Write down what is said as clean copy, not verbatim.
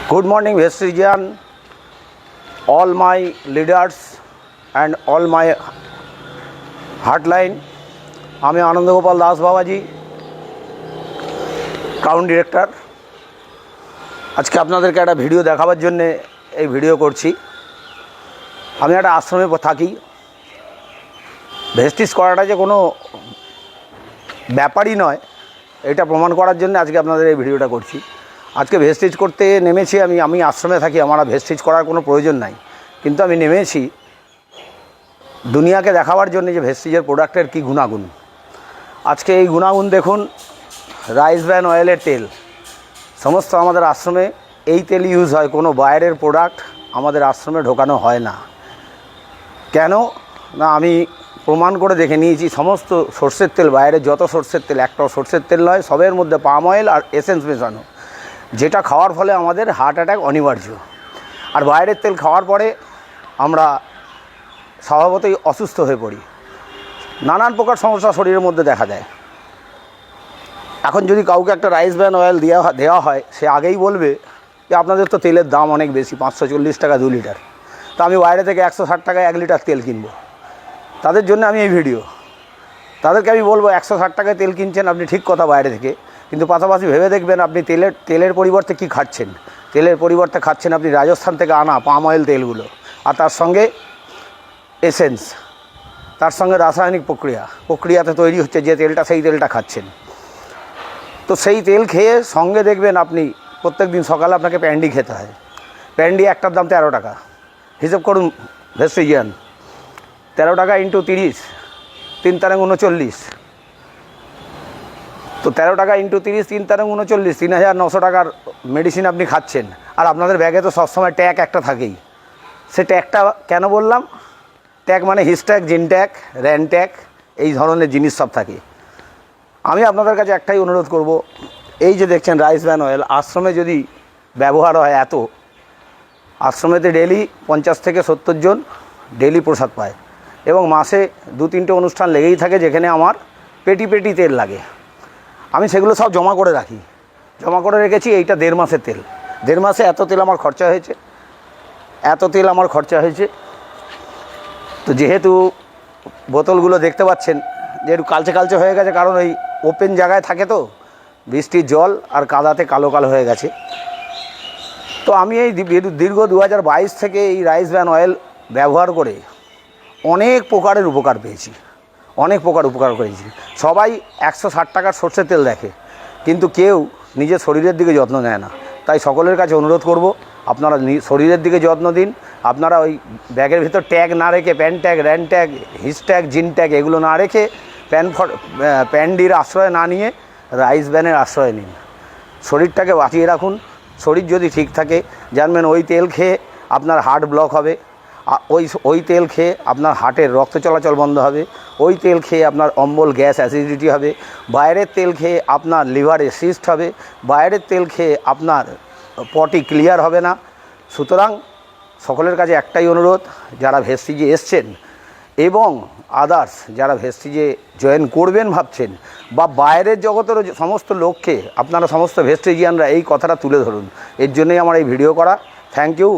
Good morning, Vestigian, all my leaders and all my hardline. আমি আনন্দগোপাল দাস বাবাজি, town director. আজকে আপনাদেরকে একটা ভিডিও দেখাবার জন্য এই ভিডিও করছি। আমি একটা আশ্রমে থাকি। ভেস্টিজ করাটা যে কোনো ব্যাপারই নয়, এটা প্রমাণ করার জন্য আজকে আপনাদের এই ভিডিওটা করছি। আজকে ভেস্টিজ করতে নেমেছি। আমি আশ্রমে থাকি, আমার ভেস্টিজ করার কোনো প্রয়োজন নাই, কিন্তু আমি নেমেছি দুনিয়াকে দেখাবার জন্য যে ভেস্টিজের প্রোডাক্টের কী গুণাগুণ। আজকে এই গুণাগুণ দেখুন। রাইস ব্র্যান অয়েলের তেল, সমস্ত আমাদের আশ্রমে এই তেল ইউজ হয়, কোনো বাইরের প্রোডাক্ট আমাদের আশ্রমে ঢোকানো হয় না। কেন না, আমি প্রমাণ করে দেখে নিয়েছি। সমস্ত সর্ষের তেল, বাইরে যত সর্ষের তেল, একটাও সর্ষের তেল নয়, সবের মধ্যে পাম অয়েল আর এসেন্স মেশানো, যেটা খাওয়ার ফলে আমাদের হার্ট অ্যাটাক অনিবার্য। আর বাইরের তেল খাওয়ার পরে আমরা স্বভাবতই অসুস্থ হয়ে পড়ি, নানান প্রকার সমস্যা শরীরের মধ্যে দেখা দেয়। এখন যদি কাউকে একটা রাইস ব্র্যান অয়েল দেওয়া হয়, সে আগেই বলবে যে আপনাদের তো তেলের দাম অনেক বেশি, 540 টাকা 2 লিটার, তো আমি বাইরে থেকে 160 টাকায় 1 লিটার তেল কিনবো। তাদের জন্য আমি এই ভিডিও। তাদেরকে আমি বলবো 160 টাকায় তেল কিনছেন আপনি, ঠিক কথা, বাইরে থেকে, কিন্তু পাশাপাশি ভেবে দেখবেন আপনি তেলের পরিবর্তে কি খাচ্ছেন। তেলের পরিবর্তে খাচ্ছেন আপনি রাজস্থান থেকে আনা পাম অয়েল তেলগুলো, আর তার সঙ্গে এসেন্স, তার সঙ্গে রাসায়নিক প্রক্রিয়াতে তৈরি হচ্ছে যে তেলটা, সেই তেলটা খাচ্ছেন। তো সেই তেল খেয়ে সঙ্গে দেখবেন আপনি প্রত্যেক দিন সকালে আপনাকে প্যান্ডি খেতে হয়। প্যান্ডি একটার দাম 13 টাকা। হিসেব করুন ভেস্টিজিয়ান, 13 টাকা ইন্টু 30, 3 তারিখ 39। তো 13 টাকা ইন্টু 30, 3 তারিখ 39, 3900 টাকার মেডিসিন আপনি খাচ্ছেন। আর আপনাদের ব্যাগে তো সবসময় ট্যাগ একটা থাকেই। সে ট্যাগটা কেন বললাম? ট্যাগ মানে হিস্ট্যাগ, জিনট্যাগ, র্যানট্যাগ, এই ধরনের জিনিস সব থাকে। আমি আপনাদের কাছে একটাই অনুরোধ করব, এই যে দেখছেন রাইস ব্র্যান অয়েল, আশ্রমে যদি ব্যবহার হয়, এত আশ্রমেতে ডেলি 50 থেকে 70 জন ডেলি প্রসাদ পায়, এবং মাসে 2-3টে অনুষ্ঠান লেগেই থাকে যেখানে আমার পেটি তেল লাগে। আমি সেগুলো সব জমা করে রাখি, জমা করে রেখেছি। এইটা 1.5 মাসের তেল। 1.5 মাসে এত তেল আমার খরচা হয়েছে। তো যেহেতু বোতলগুলো দেখতে পাচ্ছেন যে একটু কালচে হয়ে গেছে, কারণ ওই ওপেন জায়গায় থাকে, তো বৃষ্টির জল আর কাদাতে কালো হয়ে গেছে। তো আমি এই দীর্ঘ 2022 থেকে এই রাইস ব্র্যান অয়েল ব্যবহার করে অনেক প্রকারের উপকার পেয়েছি, করেছি। সবাই 160 টাকার সর্ষের তেল দেখে, কিন্তু কেউ নিজের শরীরের দিকে যত্ন নেয় না। তাই সকলের কাছে অনুরোধ করব, আপনারা শরীরের দিকে যত্ন দিন। আপনারা ওই ব্যাগের ভিতর ট্যাগ না রেখে, প্যান ট্যাগ, র্যান ট্যাগ, হিস ট্যাগ, জিন ট্যাগ, এগুলো না রেখে, প্যান্ডির আশ্রয় না নিয়ে রাইস ব্র্যানের আশ্রয় নিন। শরীরটাকে বাঁচিয়ে রাখুন। শরীর যদি ঠিক থাকে, জানবেন ওই তেল খেয়ে আপনার হার্ট ব্লক হবে, ওই তেল খেয়ে আপনার হার্টের রক্ত চলাচল বন্ধ হবে, ওই তেল খেয়ে আপনার অম্বল, গ্যাস, অ্যাসিডিটি হবে, বাইরের তেল খেয়ে আপনার লিভারে সিস্ট হবে, বাইরের তেল খেয়ে আপনার পটি ক্লিয়ার হবে না। সুতরাং সকলের কাছে একটাই অনুরোধ, যারা ভেস্টিজে এসছেন এবং আদার্স যারা ভেস্টিজে জয়েন করবেন ভাবছেন, বা বাইরের জগতেরও সমস্ত লোককে আপনারা, সমস্ত ভেস্টিজিয়ানরা এই কথাটা তুলে ধরুন। এর জন্যই আমার এই ভিডিও করা। Thank you.